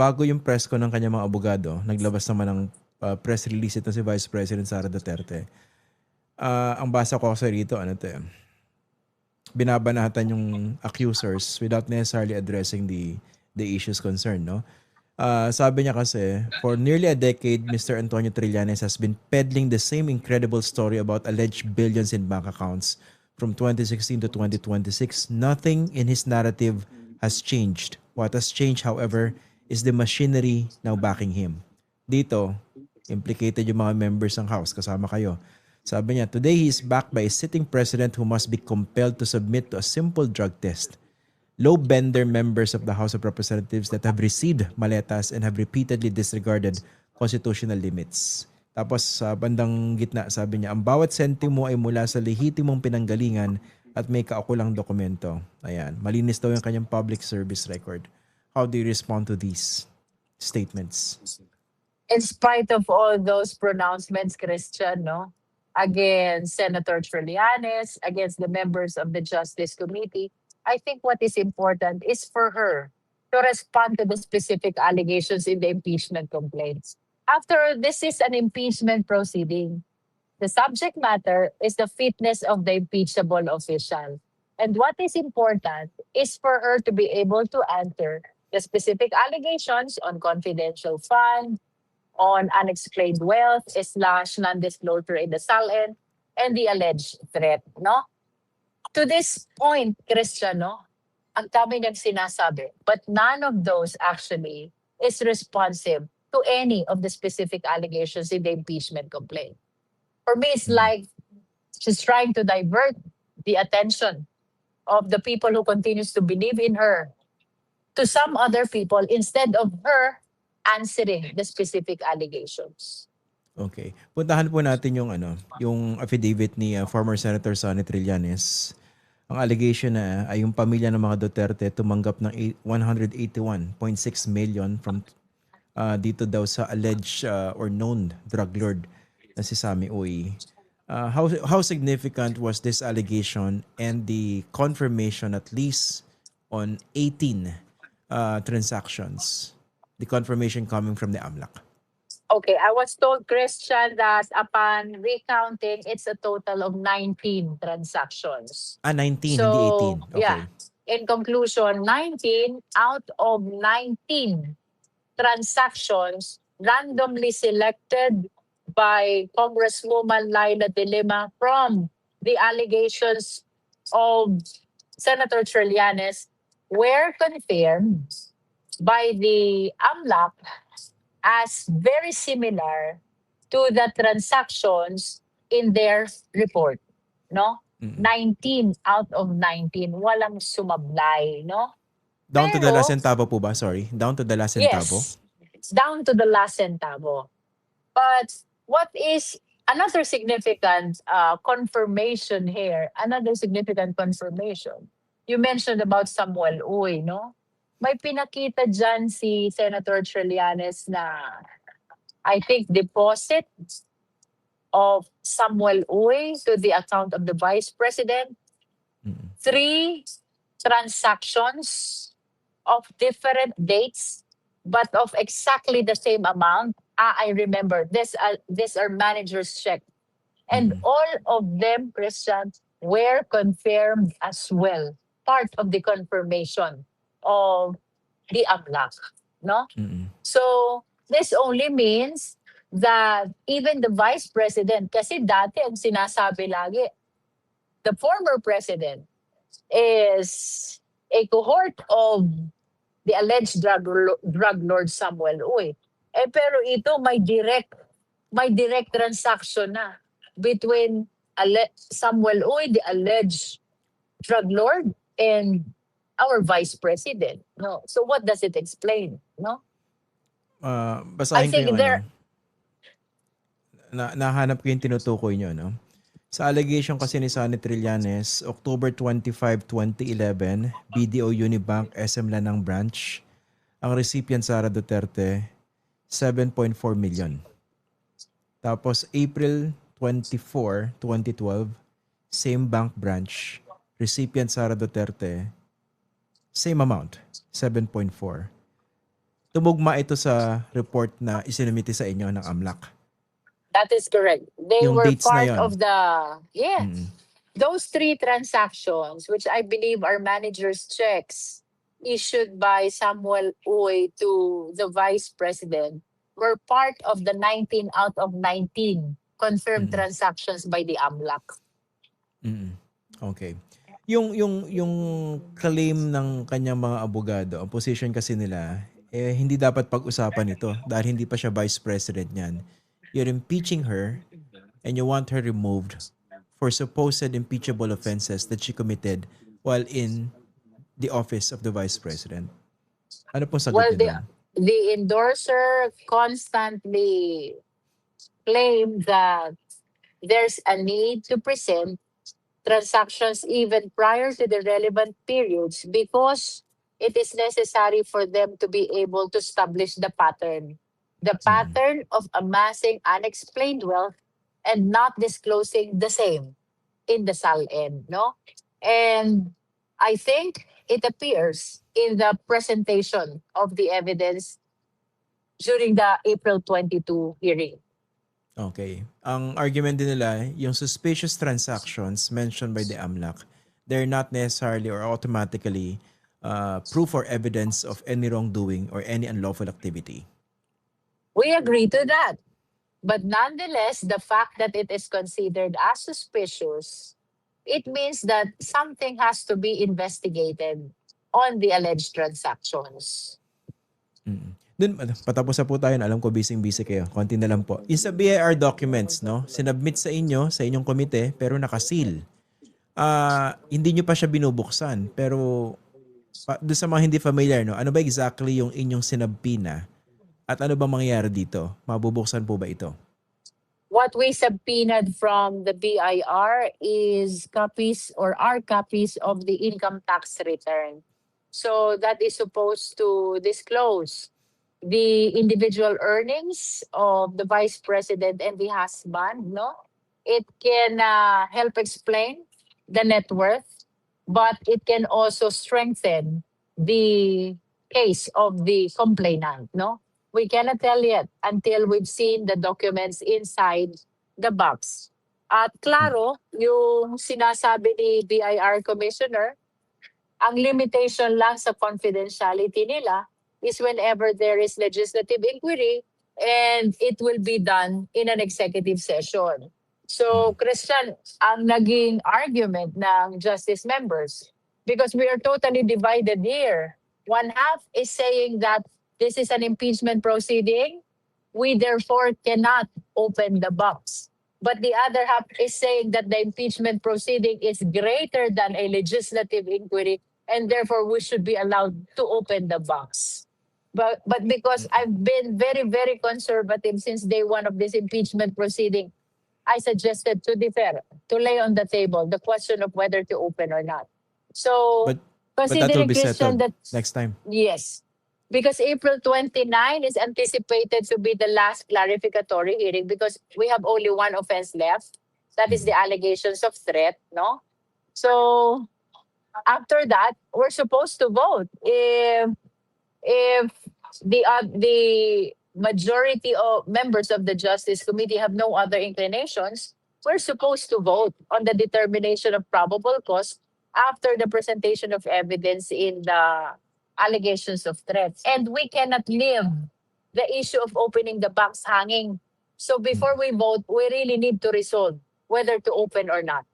bago yung press ko ng kanyang mga abogado, naglabas naman ng press release ito si Vice President Sara Duterte. Ang basa ko kasi rito, binabanatan yung accusers without necessarily addressing the issues concerned, no? Sabi niya kasi, for nearly a decade, Mr. Antonio Trillanes has been peddling the same incredible story about alleged billions in bank accounts from 2016 to 2026. Nothing in his narrative has changed. What has changed, however, is the machinery now backing him. Dito, implicated yung mga members ng House, kasama kayo. Sabi niya, today he is backed by a sitting president who must be compelled to submit to a simple drug test. Low-bender members of the House of Representatives that have received maletas and have repeatedly disregarded constitutional limits. Tapos sa bandang gitna, sabi niya, ang bawat sentimo ay mula sa lehitimong pinanggalingan at may kaukulang dokumento. Ayan, malinis daw yung kanyang public service record. How do you respond to these statements? In spite of all those pronouncements, Christian, no? Against Senator Trillanes, against the members of the Justice Committee, I think what is important is for her to respond to the specific allegations in the impeachment complaints. After this is an impeachment proceeding, the subject matter is the fitness of the impeachable official. And what is important is for her to be able to answer the specific allegations on confidential fund, on unexplained wealth / non-disclosure in the SALN, and the alleged threat, no? To this point, Christian, no, ang dami niyang sinasabi, but none of those actually is responsive to any of the specific allegations in the impeachment complaint. For me, it's like she's trying to divert the attention of the people who continues to believe in her to some other people instead of her answering the specific allegations. Okay. Puntahan po natin yung affidavit ni former Senator Sonny Trillanes. Ang allegation na ay yung pamilya ng mga Duterte tumanggap ng 181.6 million from dito daw sa alleged or known drug lord na si Sammy Uy. How significant was this allegation and the confirmation at least on 18 transactions? The confirmation coming from the AMLAC. Okay, I was told, Christian, that upon recounting, it's a total of 19 transactions. 19, So, hindi 18. Okay. yeah. In conclusion, 19 out of 19 transactions randomly selected by Congresswoman Laila De Lima from the allegations of Senator Trillanes were confirmed by the AMLAC as very similar to the transactions in their report, no? 19 out of 19, walang sumablay, no? Down to the last centavo po ba? Sorry. Down to the last centavo? Yes, it's down to the last centavo. But what is another significant confirmation here, another significant confirmation, you mentioned about Samuel Uy, no? May pinakita dyan si Senator Trillanes na I think deposit of Samuel Uy to the account of the Vice President. 3 transactions of different dates but of exactly the same amount. I remember these are managers' check. And all of them, Christian, were confirmed as well. Part of the confirmation of the AMLAC, no? So this only means that even the Vice President, kasi dati ang sinasabi lagi, the former president is a cohort of the alleged drug lord Samuel Uy. Pero ito may direct transaction na between Samuel Uy, the alleged drug lord, and our Vice President. No, so what does it explain? No, basahin I ko think yung there. Nahanap ko yung tinutukoy nyo, no? Sa allegation kasi ni Sonny Trillanes, October 25, 2011, BDO Unibank SM Lanang Branch, ang recipient Sara Duterte, 7.4 million. Tapos April 24, 2012, same bank branch, recipient Sara Duterte, same amount, 7.4. tumugma ito sa report na isinumiti sa inyo ng AMLAC. That is correct. They Yung were dates na part yon. of the, yes, Mm. those 3 transactions, which I believe are managers' checks issued by Samuel Uy to the Vice President, were part of the 19 out of 19 confirmed Mm. transactions by the AMLAC. Mm. Okay. Yung claim ng kanyang mga abogado, ang position kasi nila, hindi dapat pag-usapan ito dahil hindi pa siya vice president niyan. You're impeaching her and you want her removed for supposed impeachable offenses that she committed while in the office of the vice president. Ano pong sagot Well, niyo doon? the endorser constantly claimed that there's a need to present transactions even prior to the relevant periods because it is necessary for them to be able to establish the pattern of amassing unexplained wealth and not disclosing the same in the SALN, no? And I think it appears in the presentation of the evidence during the April 22 hearing. Okay. Ang argument din nila, yung suspicious transactions mentioned by the AMLAC, they're not necessarily or automatically proof or evidence of any wrongdoing or any unlawful activity. We agree to that. But nonetheless, the fact that it is considered as suspicious, it means that something has to be investigated on the alleged transactions. Dun, patapos na po tayo. Alam ko busy kayo. Konti na lang po. Yung sa BIR documents, no? Sinubmit sa inyo, sa inyong komite, pero nakaseal. Hindi nyo pa siya binubuksan. Pero doon sa mga hindi familiar, no? Ano ba exactly yung inyong sinabpina? At ano ba mangyayari dito? Mabubuksan po ba ito? What we subpoenaed from the BIR is copies or are copies of the income tax return. So that is supposed to disclose the individual earnings of the vice president and the husband, no? It can help explain the net worth, but it can also strengthen the case of the complainant, no? We cannot tell yet until we've seen the documents inside the box. At klaro, yung sinasabi ni BIR Commissioner, ang limitation lang sa confidentiality nila is whenever there is legislative inquiry and it will be done in an executive session. So, Christian, ang naging argument ng justice members, because we are totally divided here. One half is saying that this is an impeachment proceeding. We therefore cannot open the box. But the other half is saying that the impeachment proceeding is greater than a legislative inquiry and therefore we should be allowed to open the box. But because I've been very, very conservative since day one of this impeachment proceeding, I suggested to defer, to lay on the table the question of whether to open or not. So, But that will considering be Christian settled that next time. yes, because April 29 is anticipated to be the last clarificatory hearing because we have only one offense left. That is the allegations of threat, no? So after that, we're supposed to vote. If the majority of members of the Justice Committee have no other inclinations, we're supposed to vote on the determination of probable cause after the presentation of evidence in the allegations of threats. And we cannot leave the issue of opening the box hanging. So before we vote, we really need to resolve whether to open or not.